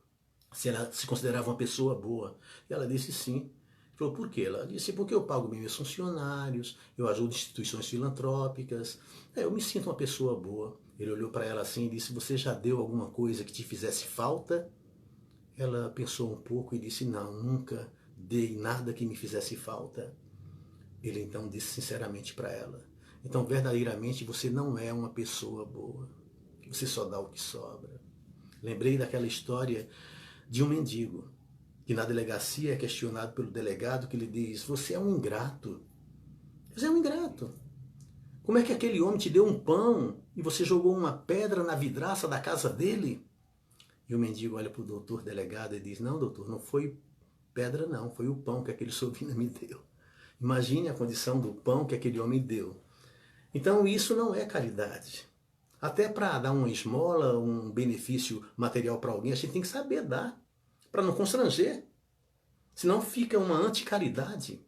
se ela se considerava uma pessoa boa. E ela disse sim. Ele falou: por quê? Ela disse: porque eu pago bem meus funcionários, eu ajudo instituições filantrópicas, eu me sinto uma pessoa boa. Ele olhou para ela assim e disse: você já deu alguma coisa que te fizesse falta? Ela pensou um pouco e disse: não, nunca dei nada que me fizesse falta. Ele então disse sinceramente para ela: então verdadeiramente você não é uma pessoa boa. que você só dá o que sobra. Lembrei daquela história de um mendigo, que na delegacia é questionado pelo delegado, que lhe diz: você é um ingrato. Você é um ingrato. Como é que aquele homem te deu um pão e você jogou uma pedra na vidraça da casa dele? E o mendigo olha para o doutor delegado e diz: não, doutor, não foi pedra não, foi o pão que aquele sobrinho me deu. Imagine a condição do pão que aquele homem deu. Então isso não é caridade. Até para dar uma esmola, um benefício material para alguém, a gente tem que saber dar, para não constranger. Senão fica uma anticaridade.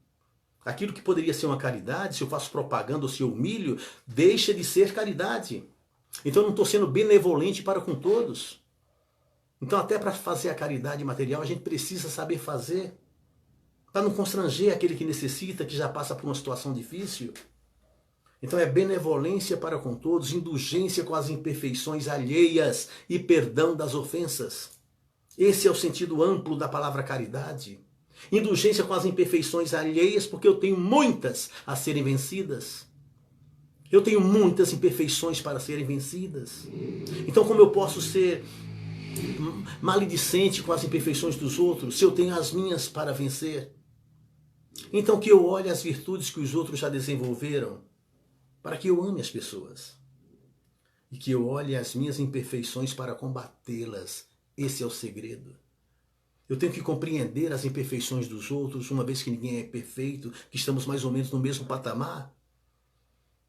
Aquilo que poderia ser uma caridade, se eu faço propaganda ou se eu humilho, deixa de ser caridade. Então eu não estou sendo benevolente para com todos. Então até para fazer a caridade material a gente precisa saber fazer. Para não constranger aquele que necessita, que já passa por uma situação difícil. Então é benevolência para com todos, indulgência com as imperfeições alheias e perdão das ofensas. Esse é o sentido amplo da palavra caridade. Indulgência com as imperfeições alheias, porque eu tenho muitas a serem vencidas. Eu tenho muitas imperfeições para serem vencidas. Então como eu posso ser maledicente com as imperfeições dos outros, se eu tenho as minhas para vencer? Então que eu olhe as virtudes que os outros já desenvolveram, para que eu ame as pessoas. E que eu olhe as minhas imperfeições para combatê-las. Esse é o segredo. Eu tenho que compreender as imperfeições dos outros, uma vez que ninguém é perfeito, que estamos mais ou menos no mesmo patamar.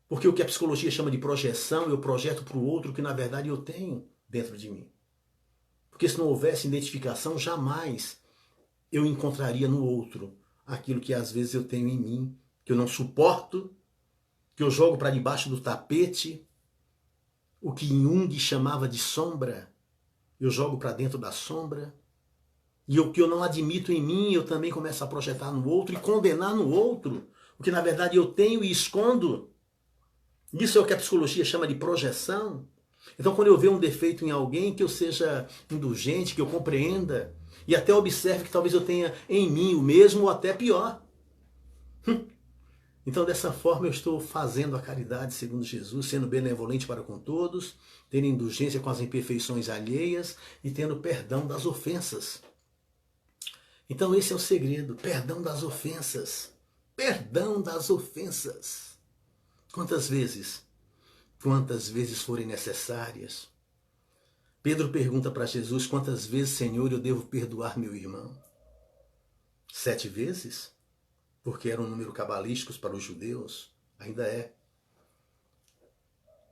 Porque o que a psicologia chama de projeção, eu projeto para o outro que na verdade eu tenho dentro de mim. Porque se não houvesse identificação, jamais eu encontraria no outro aquilo que às vezes eu tenho em mim, que eu não suporto, que eu jogo para debaixo do tapete, o que Jung chamava de sombra, eu jogo para dentro da sombra, e o que eu não admito em mim, eu também começo a projetar no outro e condenar no outro, o que na verdade eu tenho e escondo. Isso é o que a psicologia chama de projeção. Então quando eu ver um defeito em alguém, que eu seja indulgente, que eu compreenda, e até observe que talvez eu tenha em mim o mesmo ou até pior. Então, dessa forma, eu estou fazendo a caridade segundo Jesus, sendo benevolente para com todos, tendo indulgência com as imperfeições alheias e tendo perdão das ofensas. Então, esse é o segredo, perdão das ofensas. Perdão das ofensas. Quantas vezes? Quantas vezes forem necessárias. Pedro pergunta para Jesus: quantas vezes, Senhor, eu devo perdoar meu irmão? 7 vezes? Porque era um número cabalístico para os judeus, ainda é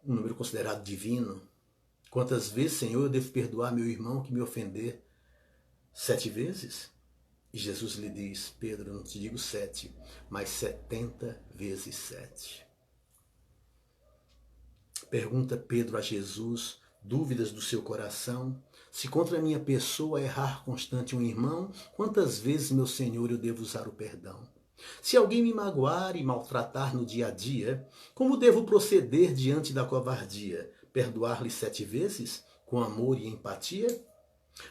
um número considerado divino. Quantas vezes, Senhor, eu devo perdoar meu irmão que me ofender? 7 vezes? E Jesus lhe diz: Pedro, eu não te digo 7, mas 70 vezes 7. Pergunta Pedro a Jesus, dúvidas do seu coração: se contra a minha pessoa errar constante um irmão, quantas vezes, meu Senhor, eu devo usar o perdão? Se alguém me magoar e maltratar no dia a dia, como devo proceder diante da covardia? Perdoar-lhe 7 vezes? Com amor e empatia?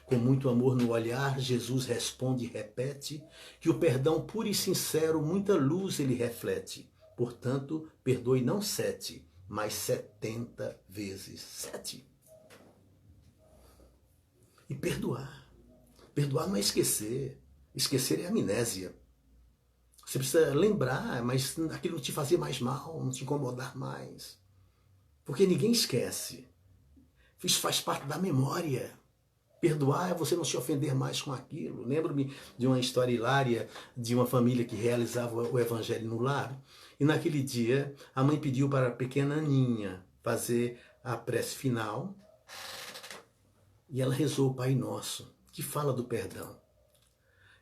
Com muito amor no olhar, Jesus responde e repete que o perdão puro e sincero, muita luz ele reflete. Portanto, perdoe não 7, mas 70 vezes 7. E perdoar. Perdoar não é esquecer. Esquecer é amnésia. Você precisa lembrar, mas aquilo não te fazer mais mal, não te incomodar mais. Porque ninguém esquece. Isso faz parte da memória. Perdoar é você não se ofender mais com aquilo. Lembro-me de uma história hilária de uma família que realizava o evangelho no lar. E naquele dia, a mãe pediu para a pequena Aninha fazer a prece final. E ela rezou o Pai Nosso, que fala do perdão.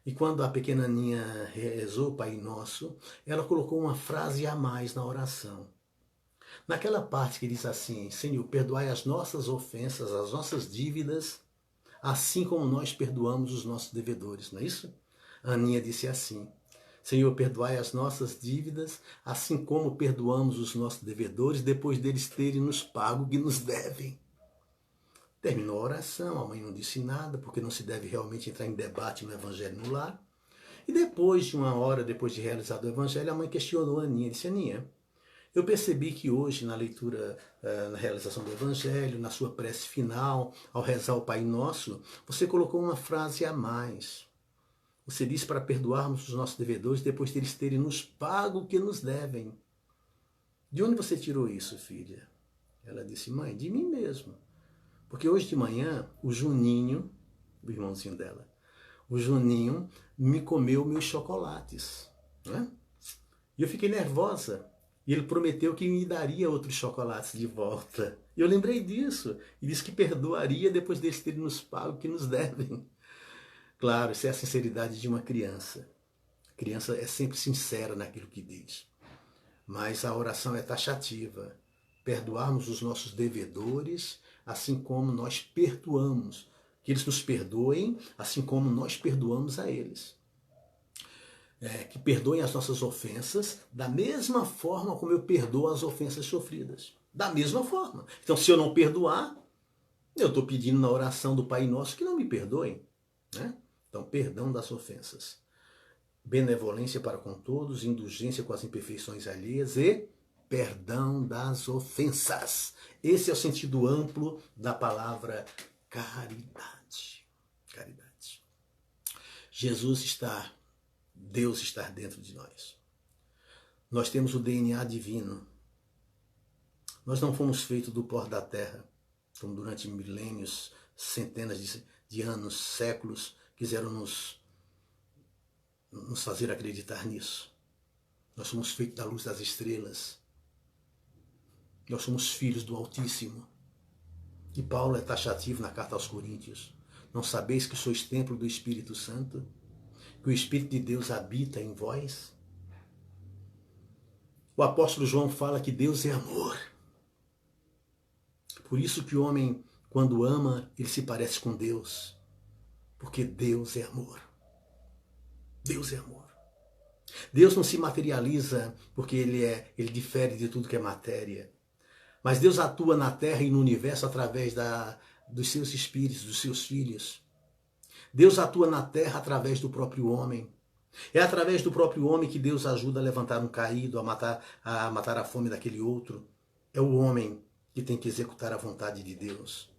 E quando a pequena Aninha rezou o Pai Nosso, ela colocou uma frase a mais na oração. Naquela parte que diz assim: Senhor, perdoai as nossas ofensas, as nossas dívidas, assim como nós perdoamos os nossos devedores, não é isso? A Aninha disse assim: Senhor, perdoai as nossas dívidas, assim como perdoamos os nossos devedores, depois deles terem nos pago o que nos devem. Terminou a oração, a mãe não disse nada, porque não se deve realmente entrar em debate no Evangelho no lar. E depois de uma hora, depois de realizado o Evangelho, a mãe questionou a Aninha, disse: Aninha, Eu percebi que hoje, na leitura, na realização do Evangelho, na sua prece final, ao rezar o Pai Nosso, você colocou uma frase a mais. Você disse para perdoarmos os nossos devedores depois deles terem nos pago o que nos devem. De onde você tirou isso, filha? Ela disse, mãe, de mim mesmo. Porque hoje de manhã, o Juninho, o irmãozinho dela, o Juninho me comeu meus chocolates. Né? E eu fiquei nervosa. E ele prometeu que me daria outros chocolates de volta. E eu lembrei disso. E disse que perdoaria depois deles terem nos pago o que nos devem. Claro, isso é a sinceridade de uma criança. A criança é sempre sincera naquilo que diz. Mas a oração é taxativa. Perdoarmos os nossos devedores, assim como nós perdoamos. Que eles nos perdoem, assim como nós perdoamos a eles. Que perdoem as nossas ofensas da mesma forma como eu perdoo as ofensas sofridas. Da mesma forma. Então, se eu não perdoar, eu estou pedindo na oração do Pai Nosso que não me perdoem. Né? Então, perdão das ofensas. Benevolência para com todos, indulgência com as imperfeições alheias e perdão das ofensas. Esse é o sentido amplo da palavra caridade. Caridade. Deus está dentro de nós. Nós temos o DNA divino. Nós não fomos feitos do pó da terra, como durante milênios, centenas de anos, séculos, quiseram nos fazer acreditar nisso. Nós somos feitos da luz das estrelas. Nós somos filhos do Altíssimo. E Paulo é taxativo na carta aos Coríntios. Não sabeis que sois templo do Espírito Santo? Que o Espírito de Deus habita em vós? O apóstolo João fala que Deus é amor. Por isso que o homem, quando ama, ele se parece com Deus. Porque Deus é amor. Deus é amor. Deus não se materializa porque ele difere de tudo que é matéria. Mas Deus atua na terra e no universo através dos seus espíritos, dos seus filhos. Deus atua na terra através do próprio homem. É através do próprio homem que Deus ajuda a levantar um caído, a matar a fome daquele outro. É o homem que tem que executar a vontade de Deus.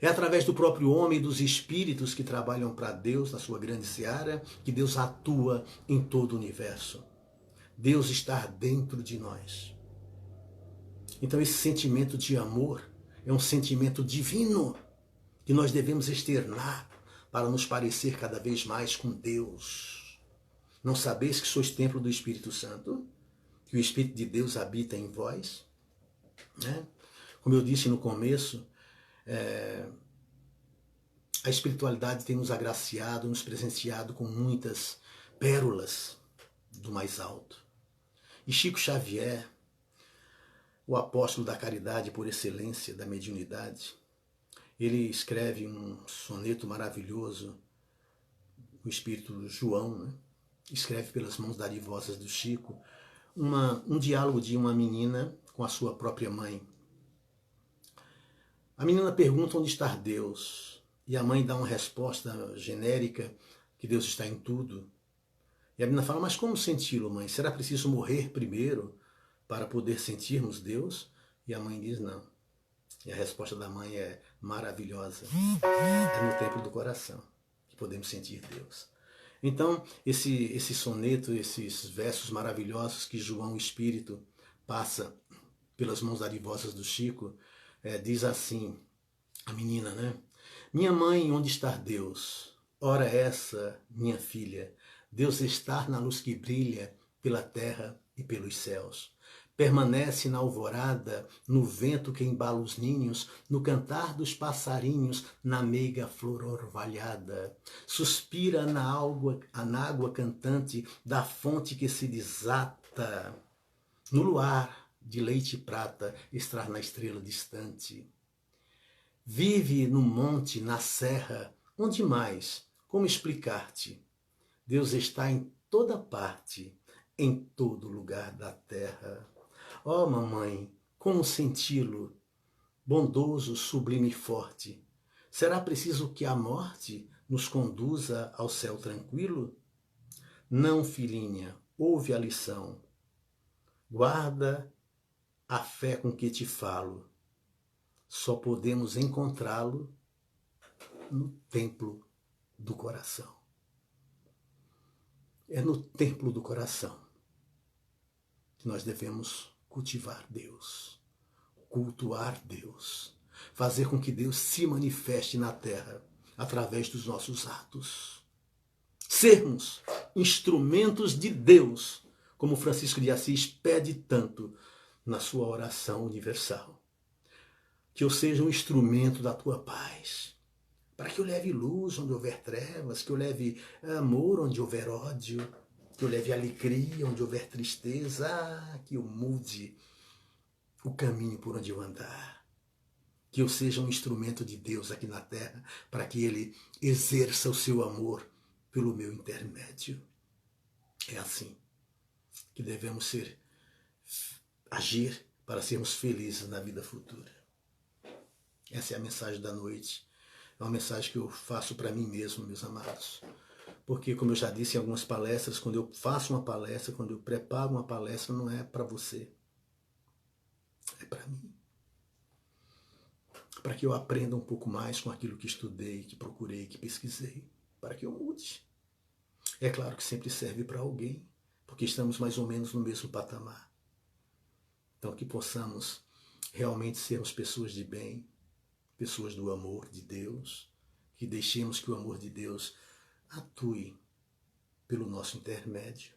É através do próprio homem e dos espíritos que trabalham para Deus na sua grande seara que Deus atua em todo o universo. Deus está dentro de nós. Então esse sentimento de amor é um sentimento divino que nós devemos externar para nos parecer cada vez mais com Deus. Não sabeis que sois templo do Espírito Santo? Que o Espírito de Deus habita em vós? Né? Como eu disse no começo, a espiritualidade tem nos agraciado, nos presenciado com muitas pérolas do mais alto. E Chico Xavier, o apóstolo da caridade por excelência, da mediunidade, ele escreve um soneto maravilhoso, o espírito João, né? Escreve pelas mãos dadivosas do Chico, um diálogo de uma menina com a sua própria mãe. A menina pergunta onde está Deus, e a mãe dá uma resposta genérica, que Deus está em tudo. E a menina fala, mas como senti-lo, mãe? Será preciso morrer primeiro para poder sentirmos Deus? E a mãe diz, não. E a resposta da mãe é maravilhosa. É no templo do coração que podemos sentir Deus. Então, esse soneto, esses versos maravilhosos que João, o Espírito, passa pelas mãos dadivosas do Chico, diz assim, a menina, né? Minha mãe, onde está Deus? Ora essa, minha filha, Deus está na luz que brilha pela terra e pelos céus. Permanece na alvorada, no vento que embala os ninhos, no cantar dos passarinhos, na meiga flor orvalhada. Suspira na água cantante da fonte que se desata. No luar de leite e prata, extrar na estrela distante. Vive no monte, na serra, onde mais? Como explicar-te? Deus está em toda parte, em todo lugar da terra. Ó mamãe, como senti-lo, bondoso, sublime e forte. Será preciso que a morte nos conduza ao céu tranquilo? Não, filhinha, ouve a lição. Guarda a fé com que te falo, só podemos encontrá-lo no templo do coração. É no templo do coração que nós devemos cultivar Deus, cultuar Deus, fazer com que Deus se manifeste na terra através dos nossos atos. Sermos instrumentos de Deus, como Francisco de Assis pede tanto na sua oração universal. Que eu seja um instrumento da tua paz, para que eu leve luz onde houver trevas, que eu leve amor onde houver ódio, que eu leve alegria onde houver tristeza, que eu mude o caminho por onde eu andar. Que eu seja um instrumento de Deus aqui na terra, para que Ele exerça o seu amor pelo meu intermédio. É assim que devemos agir para sermos felizes na vida futura. Essa é a mensagem da noite. É uma mensagem que eu faço para mim mesmo, meus amados. Porque, como eu já disse em algumas palestras, quando eu faço uma palestra, quando eu preparo uma palestra, não é para você. É para mim. Para que eu aprenda um pouco mais com aquilo que estudei, que procurei, que pesquisei. Para que eu mude. É claro que sempre serve para alguém, porque estamos mais ou menos no mesmo patamar. Então, que possamos realmente sermos pessoas de bem, pessoas do amor de Deus, que deixemos que o amor de Deus atue pelo nosso intermédio.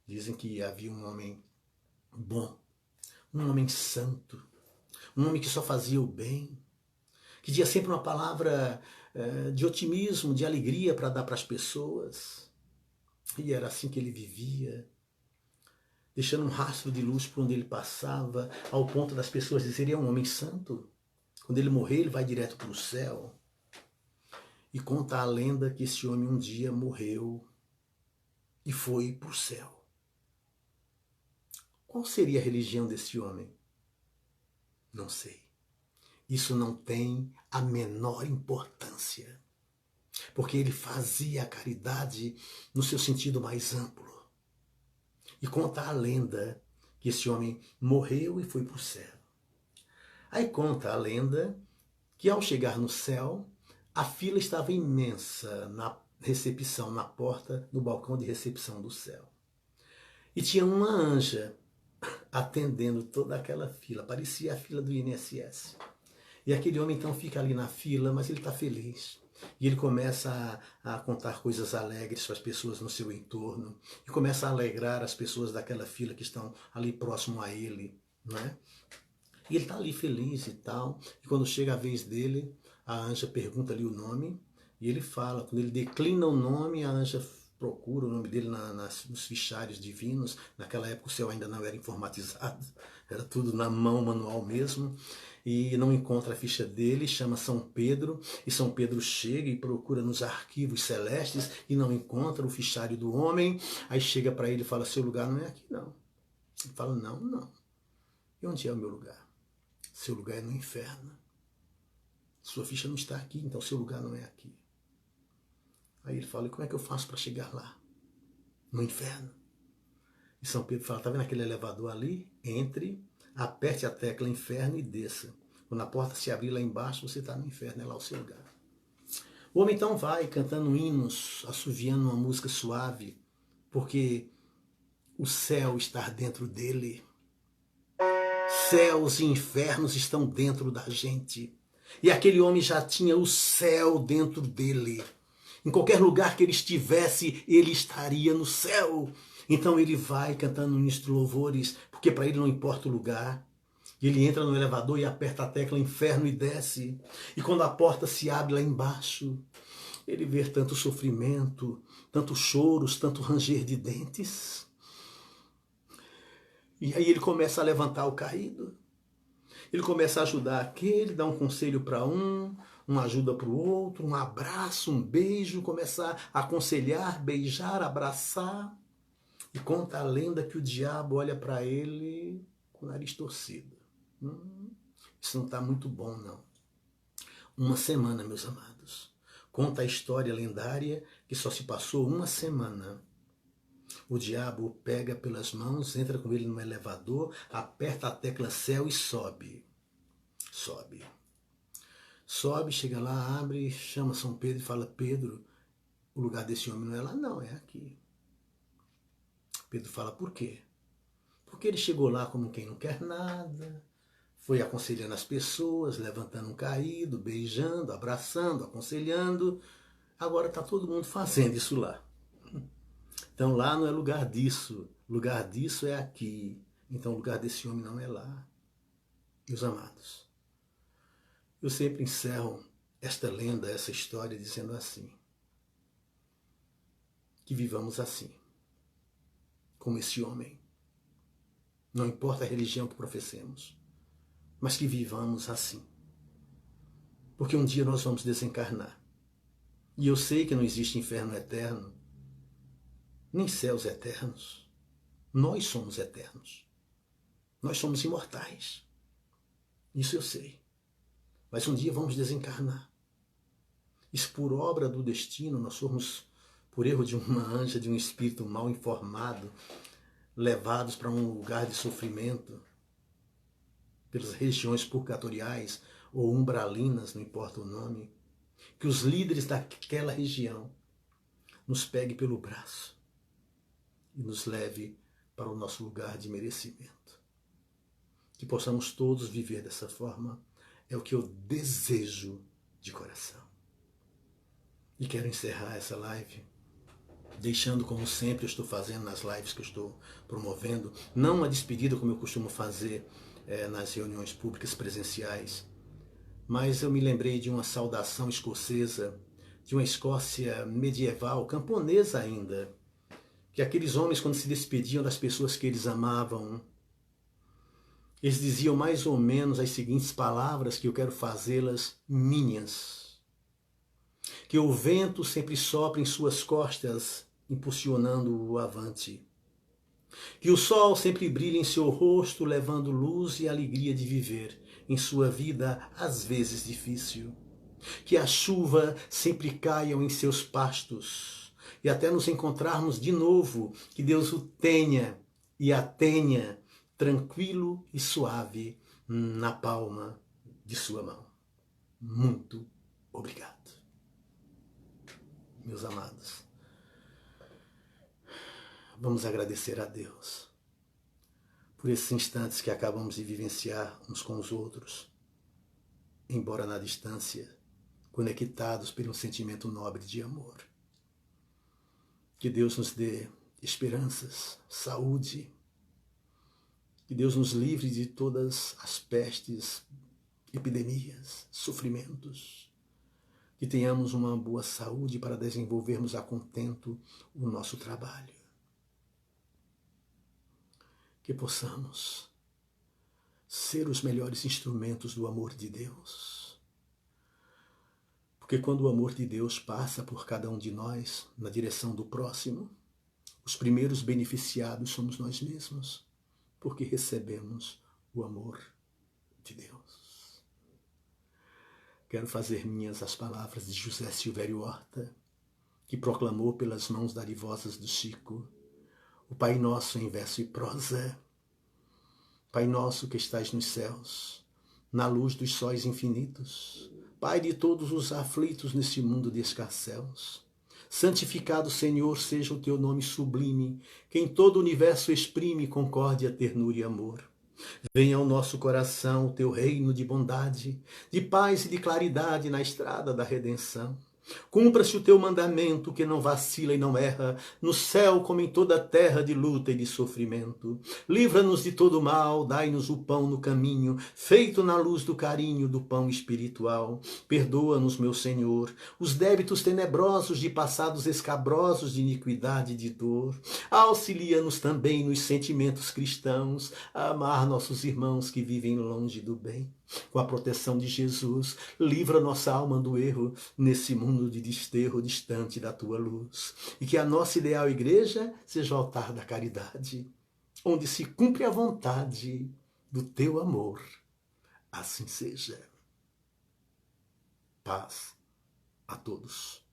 Dizem que havia um homem bom, um homem santo, um homem que só fazia o bem, que tinha sempre uma palavra de otimismo, de alegria para dar para as pessoas. E era assim que ele vivia, deixando um rastro de luz por onde ele passava, ao ponto das pessoas dizerem: é um homem santo. Quando ele morrer, ele vai direto para o céu. E conta a lenda que esse homem um dia morreu e foi para o céu. Qual seria a religião desse homem? Não sei. Isso não tem a menor importância, porque ele fazia a caridade no seu sentido mais amplo. E conta a lenda que esse homem morreu e foi para o céu. Aí conta a lenda que ao chegar no céu, a fila estava imensa na recepção, na porta, no balcão de recepção do céu. E tinha uma anja atendendo toda aquela fila, parecia a fila do INSS. E aquele homem então fica ali na fila, mas ele está feliz. E ele começa a contar coisas alegres para as pessoas no seu entorno. E começa a alegrar as pessoas daquela fila que estão ali próximo a ele. Não é? E ele está ali feliz e tal. E quando chega a vez dele, a anja pergunta ali o nome. E ele fala. Quando ele declina o nome, a anja procura o nome dele nos fichários divinos. Naquela época o céu ainda não era informatizado. Era tudo na mão, manual mesmo. E não encontra a ficha dele, chama São Pedro, e São Pedro chega e procura nos arquivos celestes e não encontra o fichário do homem. Aí chega para ele e fala: seu lugar não é aqui, não. Ele fala: não. E onde é o meu lugar? Seu lugar é no inferno. Sua ficha não está aqui, então seu lugar não é aqui. Aí ele fala: e como é que eu faço para chegar lá? No inferno. E São Pedro fala: tá vendo aquele elevador ali? Entre, aperte a tecla inferno e desça. Quando a porta se abrir lá embaixo, você está no inferno, é lá o seu lugar. O homem então vai cantando hinos, assoviando uma música suave, porque o céu está dentro dele. Céus e infernos estão dentro da gente. E aquele homem já tinha o céu dentro dele. Em qualquer lugar que ele estivesse, ele estaria no céu. Então ele vai cantando hinos de louvores, porque para ele não importa o lugar. Ele entra no elevador e aperta a tecla inferno e desce. E quando a porta se abre lá embaixo, ele vê tanto sofrimento, tantos choros, tanto ranger de dentes. E aí ele começa a levantar o caído. Ele começa a ajudar aquele, dá um conselho para uma ajuda para o outro, um abraço, um beijo, começa a aconselhar, beijar, abraçar. E conta a lenda que o diabo olha para ele com o nariz torcido. Isso não está muito bom, não. Uma semana, meus amados. Conta a história lendária que só se passou uma semana. O diabo o pega pelas mãos, entra com ele no elevador, aperta a tecla céu e sobe. Sobe. Sobe, chega lá, abre, chama São Pedro e fala: Pedro, o lugar desse homem não é lá não, é aqui. Pedro fala: por quê? Porque ele chegou lá como quem não quer nada, foi aconselhando as pessoas, levantando um caído, beijando, abraçando, aconselhando. Agora está todo mundo fazendo isso lá. Então lá não é lugar disso é aqui. Então o lugar desse homem não é lá. Meus amados, eu sempre encerro esta lenda, essa história, dizendo assim: que vivamos assim, como esse homem. Não importa a religião que professemos, mas que vivamos assim. Porque um dia nós vamos desencarnar. E eu sei que não existe inferno eterno, nem céus eternos. Nós somos eternos. Nós somos imortais. Isso eu sei. Mas um dia vamos desencarnar. E se por obra do destino nós formos, por erro de uma anja, de um espírito mal informado, levados para um lugar de sofrimento, pelas regiões purgatoriais ou umbralinas, não importa o nome, que os líderes daquela região nos pegue pelo braço e nos leve para o nosso lugar de merecimento. Que possamos todos viver dessa forma é o que eu desejo de coração. E quero encerrar essa live deixando, como sempre eu estou fazendo nas lives que eu estou promovendo, não uma despedida como eu costumo fazer nas reuniões públicas presenciais, mas eu me lembrei de uma saudação escocesa, de uma Escócia medieval, camponesa ainda, que aqueles homens, quando se despediam das pessoas que eles amavam, eles diziam mais ou menos as seguintes palavras, que eu quero fazê-las minhas: que o vento sempre sopra em suas costas, impulsionando-o avante. Que o sol sempre brilha em seu rosto, levando luz e alegria de viver em sua vida, às vezes difícil. Que a chuva sempre caia em seus pastos, e até nos encontrarmos de novo, que Deus o tenha e a tenha tranquilo e suave na palma de sua mão. Muito obrigado. Meus amados, vamos agradecer a Deus por esses instantes que acabamos de vivenciar uns com os outros, embora na distância, conectados por um sentimento nobre de amor. Que Deus nos dê esperanças, saúde, que Deus nos livre de todas as pestes, epidemias, sofrimentos, que tenhamos uma boa saúde para desenvolvermos a contento o nosso trabalho. Que possamos ser os melhores instrumentos do amor de Deus. Porque quando o amor de Deus passa por cada um de nós na direção do próximo, os primeiros beneficiados somos nós mesmos, porque recebemos o amor de Deus. Quero fazer minhas as palavras de José Silvério Horta, que proclamou pelas mãos darivosas do Chico o Pai Nosso em verso e prosa. Pai nosso que estais nos céus, na luz dos sóis infinitos, Pai de todos os aflitos neste mundo de escarcéus, santificado, Senhor, seja o teu nome sublime, que em todo o universo exprime concórdia, ternura e amor. Venha ao nosso coração o teu reino de bondade, de paz e de claridade na estrada da redenção. Cumpra-se o teu mandamento, que não vacila e não erra, no céu como em toda a terra de luta e de sofrimento. Livra-nos de todo mal, dai-nos o pão no caminho, feito na luz do carinho do pão espiritual. Perdoa-nos, meu Senhor, os débitos tenebrosos de passados escabrosos de iniquidade e de dor. Auxilia-nos também nos sentimentos cristãos, a amar nossos irmãos que vivem longe do bem. Com a proteção de Jesus, livra nossa alma do erro nesse mundo de desterro distante da tua luz. E que a nossa ideal igreja seja o altar da caridade, onde se cumpre a vontade do teu amor. Assim seja. Paz a todos.